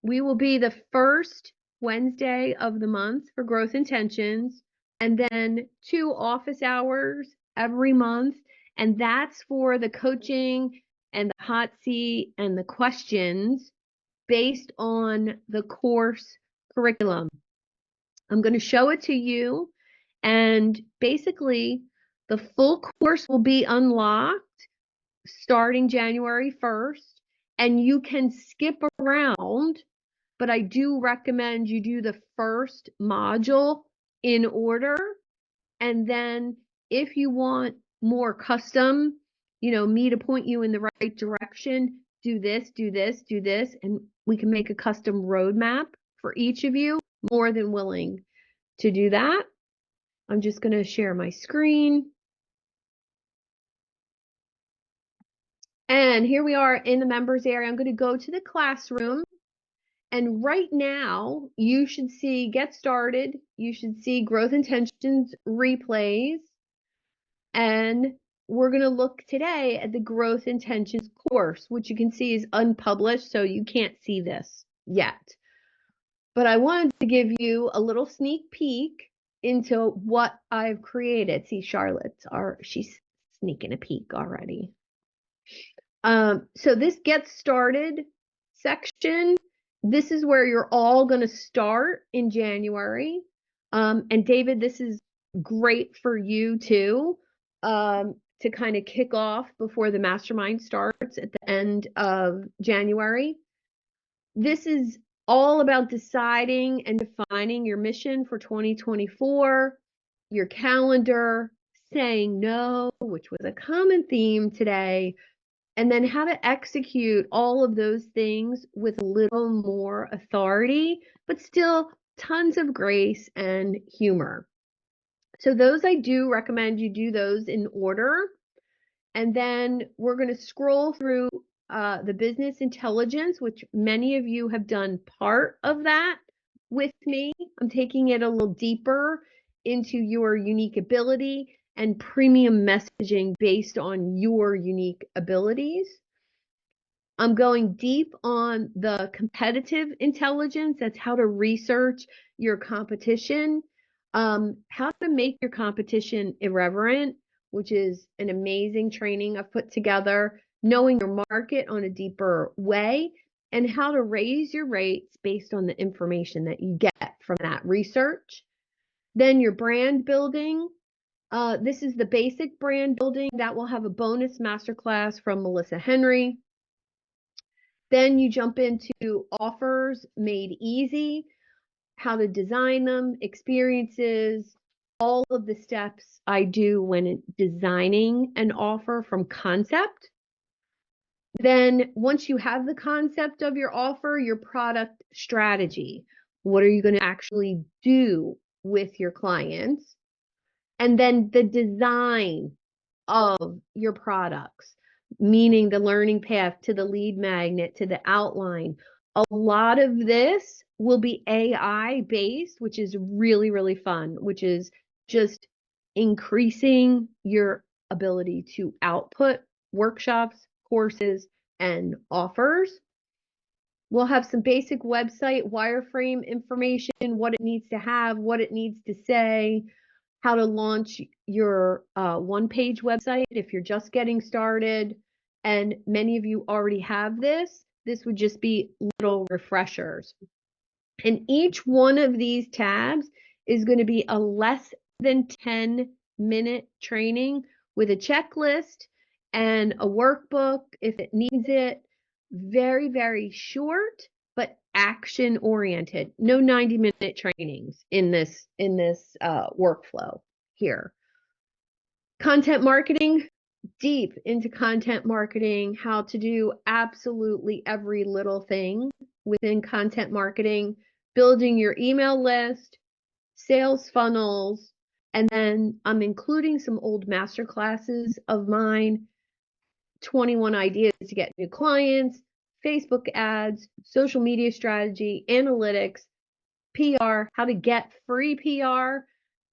[SPEAKER 1] we will be the first Wednesday of the month for Growth Intentions, and then 2 office hours every month. And that's for the coaching and the hot seat and the questions based on the course curriculum. I'm going to show it to you, and basically the full course will be unlocked starting January 1st, and you can skip around, but I do recommend you do the first module in order. And then if you want more custom, me to point you in the right direction, do this, do this, do this, and we can make a custom roadmap for each of you. More than willing to do that. I'm just going to share my screen. And here we are in the members area. I'm going to go to the classroom. And right now, you should see Get Started. You should see Growth Intentions replays. And we're going to look today at the Growth Intentions course, which you can see is unpublished, so you can't see this yet. But I wanted to give you a little sneak peek into what I've created. See, she's sneaking a peek already. So this Get Started section, this is where you're all going to start in January. And David, this is great for you too, to kind of kick off before the mastermind starts at the end of January. This is all about deciding and defining your mission for 2024, your calendar, saying no, which was a common theme today, and then how to execute all of those things with a little more authority, but still tons of grace and humor. So those, I do recommend you do those in order. And then we're going to scroll through the business intelligence, which many of you have done part of that with me. I'm taking it a little deeper into your unique ability and premium messaging based on your unique abilities. I'm going deep on the competitive intelligence. That's how to research your competition, how to make your competition irreverent, which is an amazing training I've put together, knowing your market on a deeper way, and how to raise your rates based on the information that you get from that research. Then your brand building. This is the basic brand building that will have a bonus masterclass from Melissa Henry. Then you jump into offers made easy, how to design them, experiences, all of the steps I do when designing an offer from concept. Then once you have the concept of your offer, your product strategy, what are you going to actually do with your clients? And then the design of your products, meaning the learning path to the lead magnet to the outline. A lot of this will be AI based, which is really, really fun, which is just increasing your ability to output workshops, courses, and offers. We'll have some basic website wireframe information, what it needs to have, what it needs to say, how to launch your one-page website if you're just getting started. And many of you already have this. This would just be little refreshers. And each one of these tabs is going to be a less than 10-minute training with a checklist and a workbook if it needs it. Very, very short, but action oriented. No 90-minute trainings in this workflow here. Content marketing, deep into content marketing, how to do absolutely every little thing within content marketing, building your email list, sales funnels, and then I'm including some old master classes of mine, 21 ideas to get new clients, Facebook ads, social media strategy, analytics, PR, how to get free PR,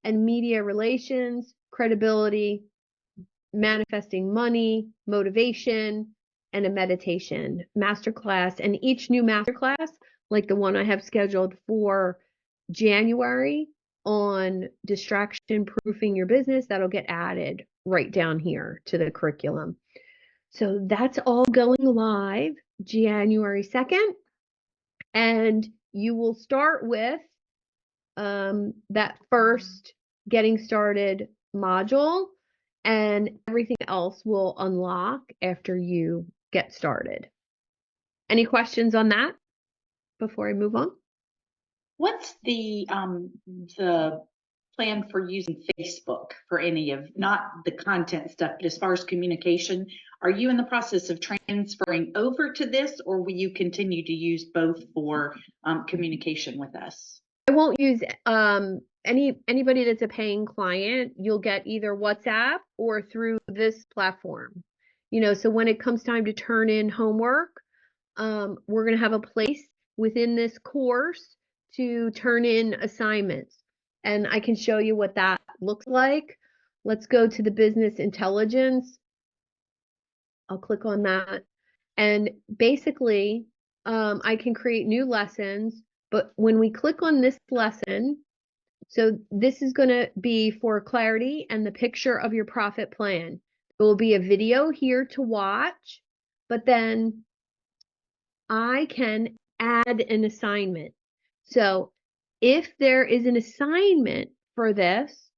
[SPEAKER 1] and media relations, credibility, manifesting money, motivation, and a meditation masterclass. And each new masterclass like the one I have scheduled for January on distraction proofing your business, that'll get added right down here to the curriculum. So that's all going live January 2nd. And you will start with that first getting started module, and everything else will unlock after you get started. Any questions on that before I move on?
[SPEAKER 4] What's the plan for using Facebook for any of, not the content stuff, but as far as communication? Are you in the process of transferring over to this, or will you continue to use both for communication with us?
[SPEAKER 1] I won't use anybody that's a paying client. You'll get either WhatsApp or through this platform. So when it comes time to turn in homework, we're going to have a place within this course to turn in assignments. And I can show you what that looks like. Let's go to the business intelligence. I'll click on that. And basically, I can create new lessons. But when we click on this lesson, so this is going to be for clarity and the picture of your profit plan. There will be a video here to watch, but then I can add an assignment. So if there is an assignment for this,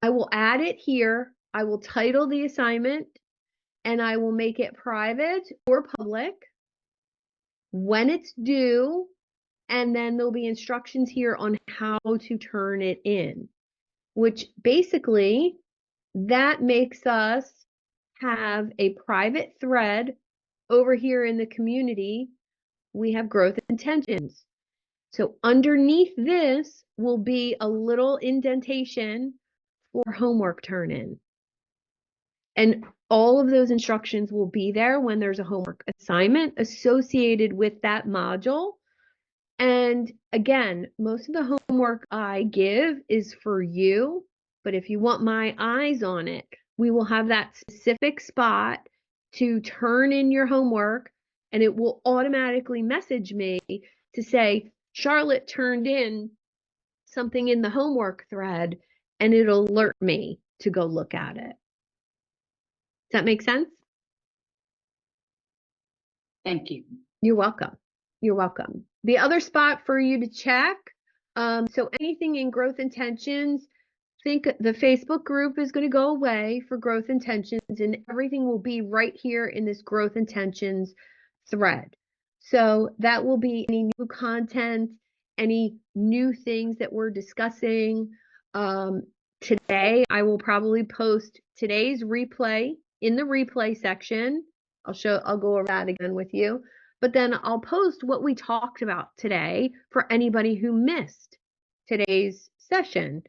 [SPEAKER 1] I will add it here. I will title the assignment and I will make it private or public when it's due. And then there'll be instructions here on how to turn it in, which basically that makes us have a private thread over here in the community. We have growth intentions. So underneath this will be a little indentation for homework turn in. And all of those instructions will be there when there's a homework assignment associated with that module. And again, most of the homework I give is for you, but if you want my eyes on it, we will have that specific spot to turn in your homework, and it will automatically message me to say, Charlotte turned in something in the homework thread, and it'll alert me to go look at it. Does that make sense?
[SPEAKER 4] Thank you.
[SPEAKER 1] You're welcome. You're welcome. The other spot for you to check, so anything in growth intentions, think the Facebook group is going to go away for growth intentions, and everything will be right here in this growth intentions thread. So that will be any new content, any new things that we're discussing. Today, I will probably post today's replay in the replay section. I'll go over that again with you. But then I'll post what we talked about today for anybody who missed today's session.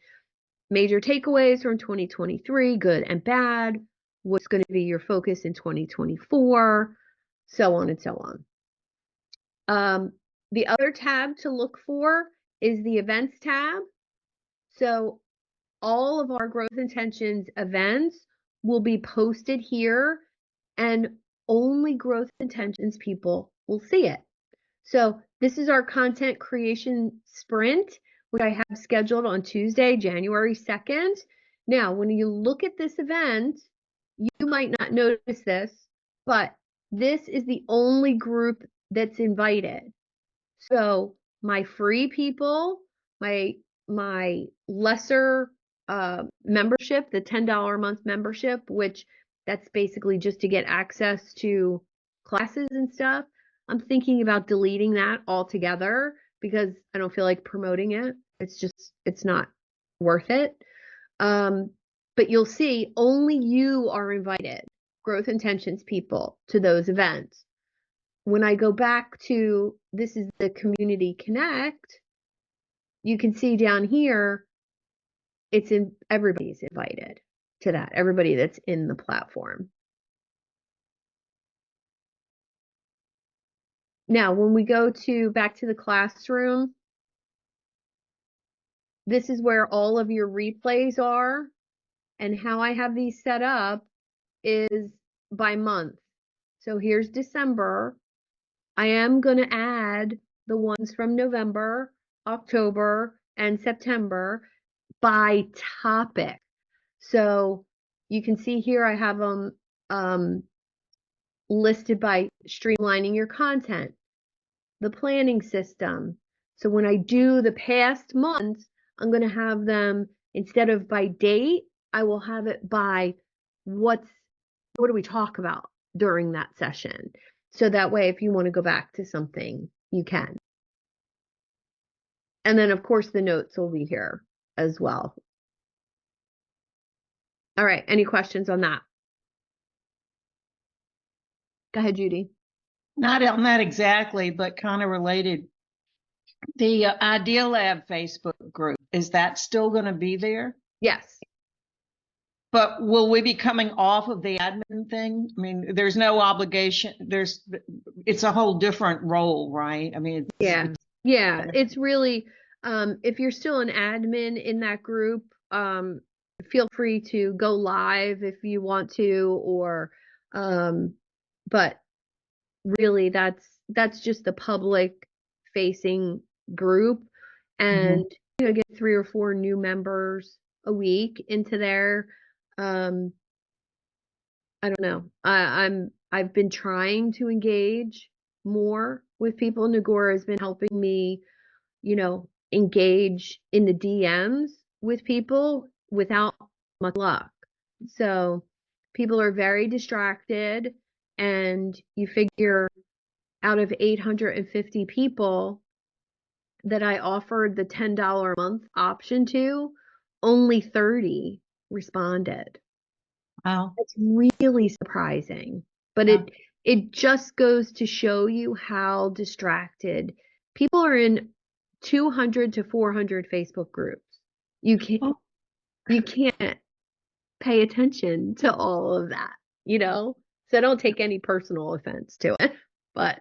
[SPEAKER 1] Major takeaways from 2023, good and bad, what's going to be your focus in 2024, so on and so on. The other tab to look for is the events tab. So all of our growth intentions events will be posted here, and only growth intentions people will see it. So this is our content creation sprint, which I have scheduled on Tuesday, January 2nd. Now, when you look at this event, you might not notice this, but this is the only group that's invited. So my free people, my lesser membership, the $10 a month membership, which that's basically just to get access to classes and stuff. I'm thinking about deleting that altogether because I don't feel like promoting it. It's not worth it. But you'll see only you are invited, growth intentions people, to those events. When I go back to, this is the Community Connect, you can see down here, everybody's invited to that, everybody that's in the platform. Now, when we go back to the classroom, this is where all of your replays are, and how I have these set up is by month. So here's December. I am going to add the ones from November, October, and September by topic. So you can see here I have them listed by streamlining your content, the planning system. So when I do the past months, I'm going to have them, instead of by date, I will have it by what do we talk about during that session. So that way, if you want to go back to something, you can. And then, of course, the notes will be here as well. All right. Any questions on that? Go ahead, Judy.
[SPEAKER 2] Not on that exactly, but kind of related. The Idea Lab Facebook group, is that still going to be there?
[SPEAKER 1] Yes.
[SPEAKER 2] But will we be coming off of the admin thing? I mean, there's no obligation. It's a whole different role, right? I mean,
[SPEAKER 1] yeah. It's really, if you're still an admin in that group, feel free to go live if you want to, or, but really that's just the public facing group, and get 3 or 4 new members a week into there. I don't know. I've been trying to engage more with people. Nagora has been helping me, engage in the DMs with people without much luck. So people are very distracted, and you figure out of 850 people that I offered the $10 a month option to, only 30 responded.
[SPEAKER 2] Wow.
[SPEAKER 1] It's really surprising, but it just goes to show you how distracted people are in 200 to 400 Facebook groups. You can't pay attention to all of that, So don't take any personal offense to it, but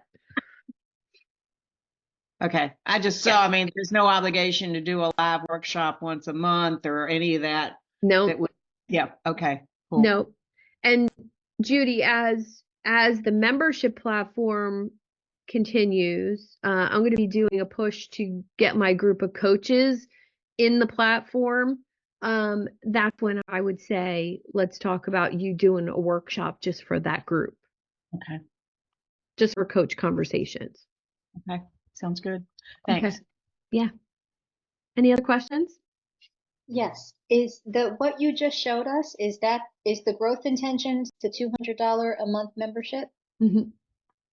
[SPEAKER 2] okay. I just saw, I mean, there's no obligation to do a live workshop once a month or any of that.
[SPEAKER 1] no.
[SPEAKER 2] Yeah. Okay. Cool.
[SPEAKER 1] No. And Judy, as the membership platform continues, I'm going to be doing a push to get my group of coaches in the platform. That's when I would say, let's talk about you doing a workshop just for that group.
[SPEAKER 2] Okay.
[SPEAKER 1] Just for coach conversations.
[SPEAKER 2] Okay. Sounds good. Thanks.
[SPEAKER 1] Okay. Yeah. Any other questions?
[SPEAKER 7] Yes. Is what you just showed us, is the growth intentions the $200 a month membership?
[SPEAKER 1] Mm-hmm.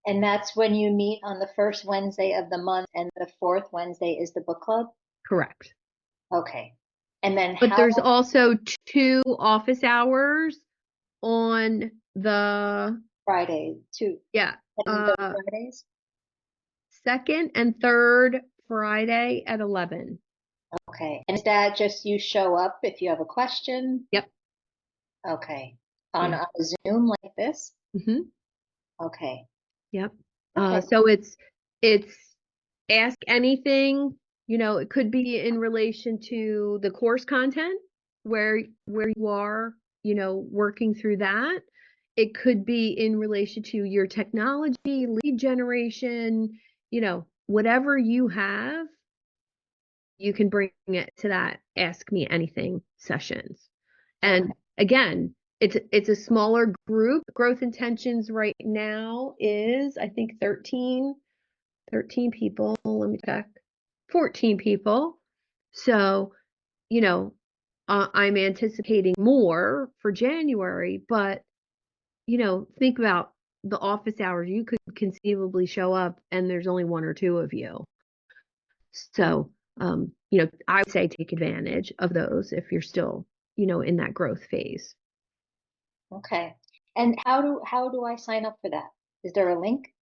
[SPEAKER 7] And that's when you meet on the first Wednesday of the month, and the fourth Wednesday is the book club?
[SPEAKER 1] Correct.
[SPEAKER 7] Okay. And then
[SPEAKER 1] But there's also 2 office hours on the
[SPEAKER 7] Friday too.
[SPEAKER 1] Yeah.
[SPEAKER 7] Fridays?
[SPEAKER 1] Second and third Friday at 11.
[SPEAKER 7] Okay. And is that just you show up if you have a question?
[SPEAKER 1] Yep.
[SPEAKER 7] Okay. On a Zoom like this?
[SPEAKER 1] Mm-hmm.
[SPEAKER 7] Okay.
[SPEAKER 1] Yep.
[SPEAKER 7] Okay.
[SPEAKER 1] So it's ask anything, it could be in relation to the course content where you are, working through that. It could be in relation to your technology, lead generation, whatever you have, you can bring it to that Ask Me Anything sessions. And again, it's a smaller group. Growth intentions right now is, I think, 13 people. Let me check. 14 people. So, I'm anticipating more for January, but, think about the office hours. You could conceivably show up and there's only 1 or 2 of you. So, I would say take advantage of those if you're still, in that growth phase.
[SPEAKER 7] Okay. And how do I sign up for that? Is there a link?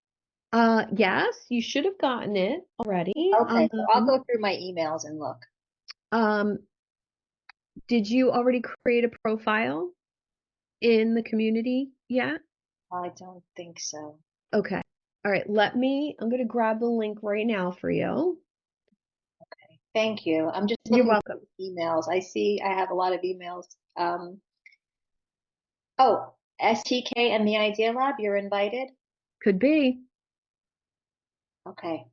[SPEAKER 1] Yes, you should have gotten it already.
[SPEAKER 7] Okay, so I'll go through my emails and look.
[SPEAKER 1] Did you already create a profile in the community yet?
[SPEAKER 7] I don't think so.
[SPEAKER 1] Okay. All right. I'm going to grab the link right now for you.
[SPEAKER 7] Okay. Thank you. I'm just
[SPEAKER 1] You're
[SPEAKER 7] looking
[SPEAKER 1] welcome.
[SPEAKER 7] at emails. I see I have a lot of emails. Oh, STK and the Idea Lab, you're invited?
[SPEAKER 1] Could be.
[SPEAKER 7] Okay.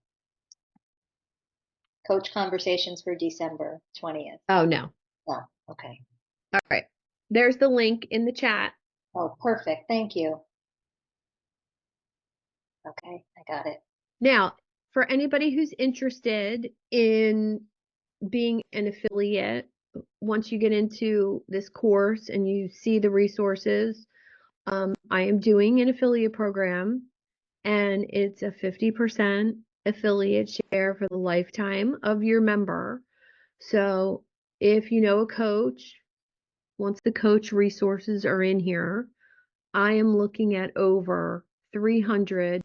[SPEAKER 7] Coach conversations for December 20th.
[SPEAKER 1] Oh, no.
[SPEAKER 7] Oh, okay.
[SPEAKER 1] All right. There's the link in the chat.
[SPEAKER 7] Oh, perfect. Thank you. Okay, I got it.
[SPEAKER 1] Now, for anybody who's interested in being an affiliate, once you get into this course and you see the resources, I am doing an affiliate program, and it's a 50% affiliate share for the lifetime of your member. So if you know a coach, once the coach resources are in here, I am looking at over 300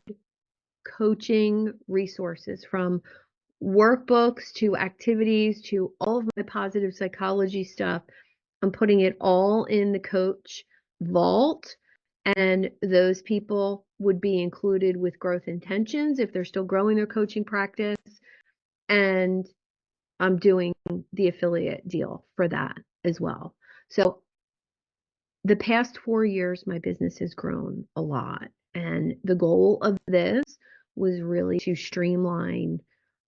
[SPEAKER 1] coaching resources, from workbooks to activities to all of my positive psychology stuff. I'm putting it all in the coach vault, and those people would be included with growth intentions if they're still growing their coaching practice. And I'm doing the affiliate deal for that as well. So the past 4 years, my business has grown a lot. And the goal of this was really to streamline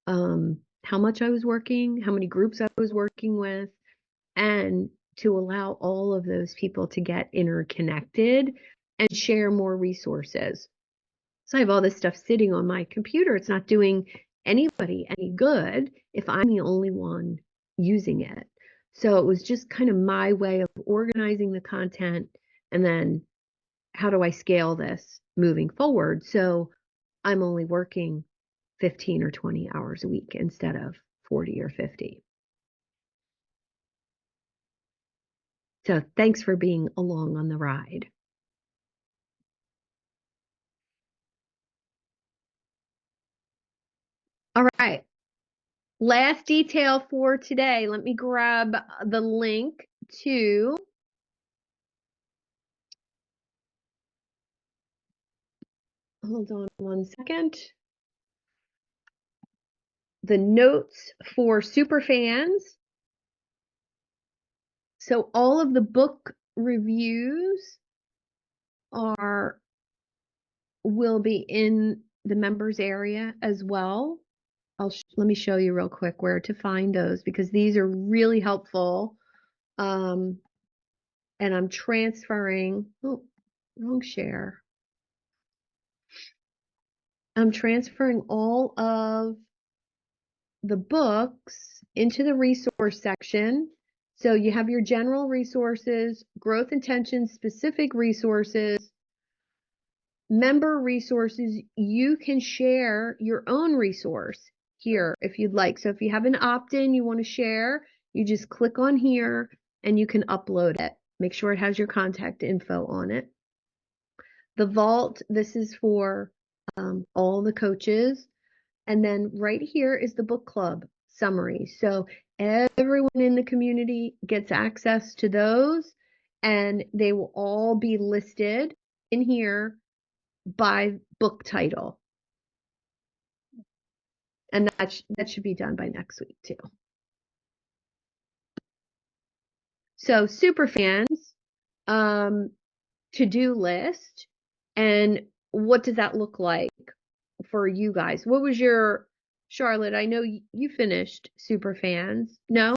[SPEAKER 1] how much I was working, how many groups I was working with, and to allow all of those people to get interconnected and share more resources. So I have all this stuff sitting on my computer. It's not doing anybody any good if I'm the only one using it. So it was just kind of my way of organizing the content, and then how do I scale this moving forward? So I'm only working 15 or 20 hours a week instead of 40 or 50. So thanks for being along on the ride. All right. Last detail for today. Let me grab the link to hold on one second. The notes for superfans. So all of the book reviews will be in the members area as well. Let me show you real quick where to find those, because these are really helpful. And I'm transferring, oh, wrong share. I'm transferring all of the books into the resource section. So you have your general resources, growth intentions, specific resources, member resources. You can share your own resource here if you'd like. So if you have an opt-in you want to share, you just click on here and you can upload it. Make sure it has your contact info on it. The vault, this is for all the coaches. And then right here is the book club summary. So everyone in the community gets access to those, and they will all be listed in here by book title. And that should be done by next week too. So superfans, to-do list, and what does that look like for you guys? What was your, Charlotte, I know you finished superfans. No,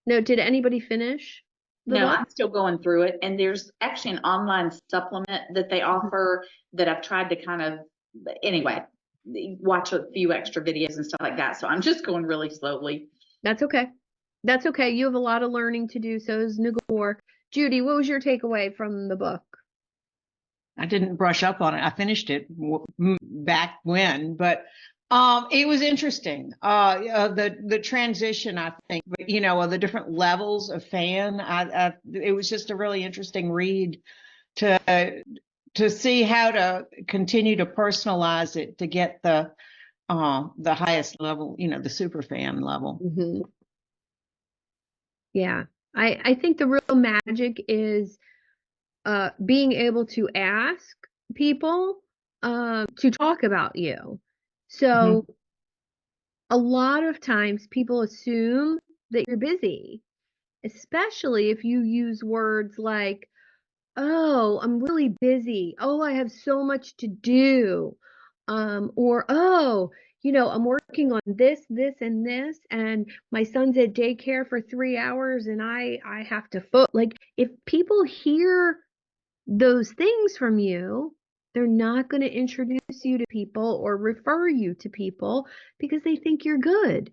[SPEAKER 1] did anybody finish?
[SPEAKER 4] No, I'm still going through it. And there's actually an online supplement that they offer that I've tried to kind of, anyway, watch a few extra videos and stuff like that. So I'm just going really slowly.
[SPEAKER 1] That's okay. That's okay. You have a lot of learning to do. So is Nagor. Judy, what was your takeaway from the book?
[SPEAKER 2] I didn't brush up on it. I finished it back when, but it was interesting. The transition, I think, but of the different levels of fan. It was just a really interesting read to see how to continue to personalize it to get the highest level, the super fan level.
[SPEAKER 1] Mm-hmm. Yeah, I think the real magic is being able to ask people to talk about you. So a lot of times people assume that you're busy, especially if you use words like, oh, I'm really busy. Oh, I have so much to do. Or, oh, I'm working on this, and this, and my son's at daycare for 3 hours and I have to like, if people hear those things from you, they're not going to introduce you to people or refer you to people because they think you're good.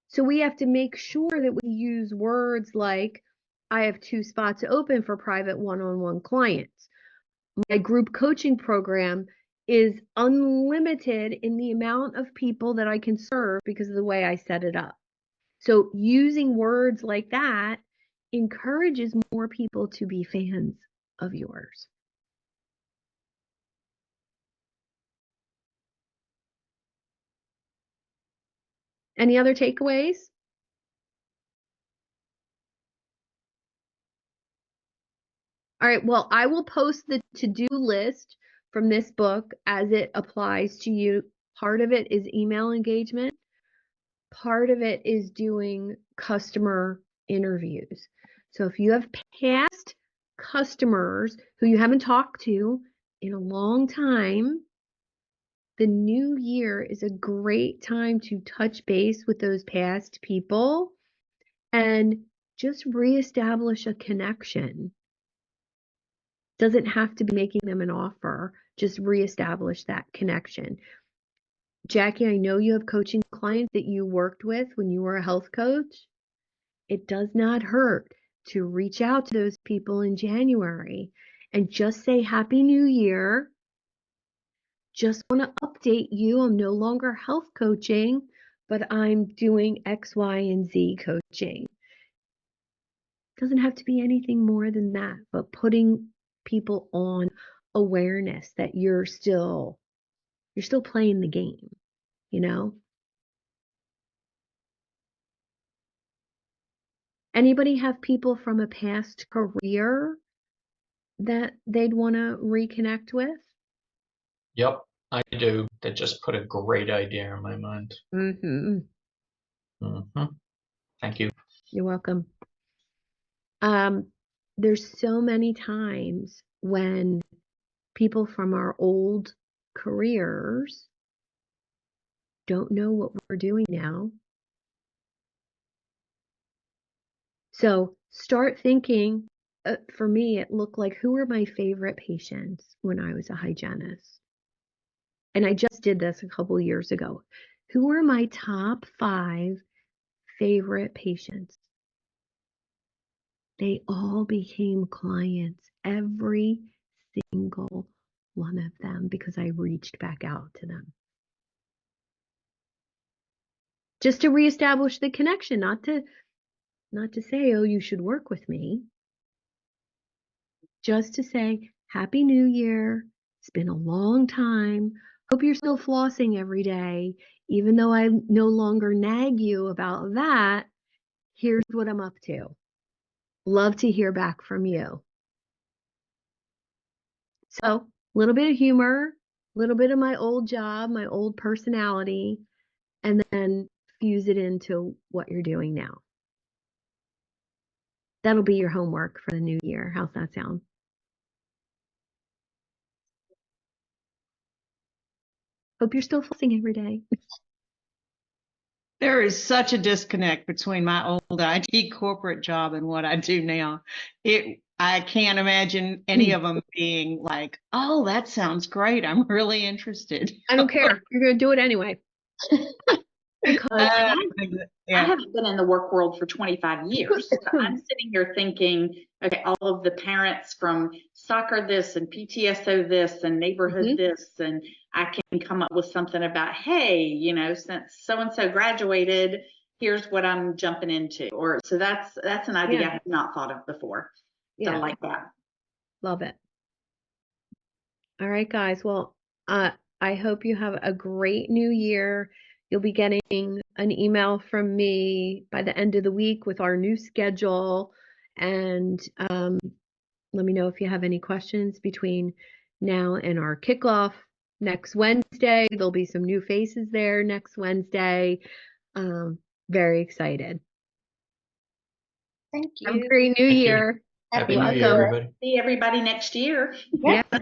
[SPEAKER 1] So we have to make sure that we use words like, I have 2 spots open for private one-on-one clients. My group coaching program is unlimited in the amount of people that I can serve because of the way I set it up. So using words like that encourages more people to be fans of yours. Any other takeaways? All right, well, I will post the to-do list from this book as it applies to you. Part of it is email engagement. Part of it is doing customer interviews. So if you have past customers who you haven't talked to in a long time, the new year is a great time to touch base with those past people and just reestablish a connection. Doesn't have to be making them an offer, just reestablish that connection. Jackie, I know you have coaching clients that you worked with when you were a health coach. It does not hurt to reach out to those people in January and just say Happy New Year. Just want to update you. I'm no longer health coaching, but I'm doing X, Y, and Z coaching. Doesn't have to be anything more than that, but putting people on awareness that you're still playing the game, Anybody have people from a past career that they'd want to reconnect with?
[SPEAKER 8] Yep, I do. That just put a great idea in my mind.
[SPEAKER 1] Mm-hmm.
[SPEAKER 8] Thank you.
[SPEAKER 1] You're welcome. There's so many times when people from our old careers don't know what we're doing now. So start thinking, for me, it looked like, who were my favorite patients when I was a hygienist? And I just did this a couple years ago. Who were my top 5 favorite patients? They all became clients, every single one of them, because I reached back out to them. Just to reestablish the connection, not to say, oh, you should work with me. Just to say, Happy New Year. It's been a long time. Hope you're still flossing every day. Even though I no longer nag you about that, here's what I'm up to. Love to hear back from you. So a little bit of humor, a little bit of my old job, my old personality, and then fuse it into what you're doing now. That'll be your homework for the new year. How's that sound? Hope you're still flossing every day.
[SPEAKER 2] There is such a disconnect between my old IT corporate job and what I do now. I can't imagine any of them being like, oh, that sounds great. I'm really interested.
[SPEAKER 1] I don't care. You're going to do it anyway. Because
[SPEAKER 4] I haven't been in the work world for 25 years. So I'm sitting here thinking, okay, all of the parents from soccer this and PTSO this and neighborhood this, and I can come up with something about, hey, since so-and-so graduated, here's what I'm jumping into. Or so that's an idea I have not thought of before. So I like that.
[SPEAKER 1] Love it. All right, guys. Well, I hope you have a great new year. You'll be getting an email from me by the end of the week with our new schedule. And let me know if you have any questions between now and our kickoff next Wednesday. There'll be some new faces there next Wednesday. Very excited.
[SPEAKER 7] Thank you.
[SPEAKER 1] Have a great new year.
[SPEAKER 8] Happy New Year, everybody.
[SPEAKER 4] See everybody next year.
[SPEAKER 7] Yeah.
[SPEAKER 1] Yeah.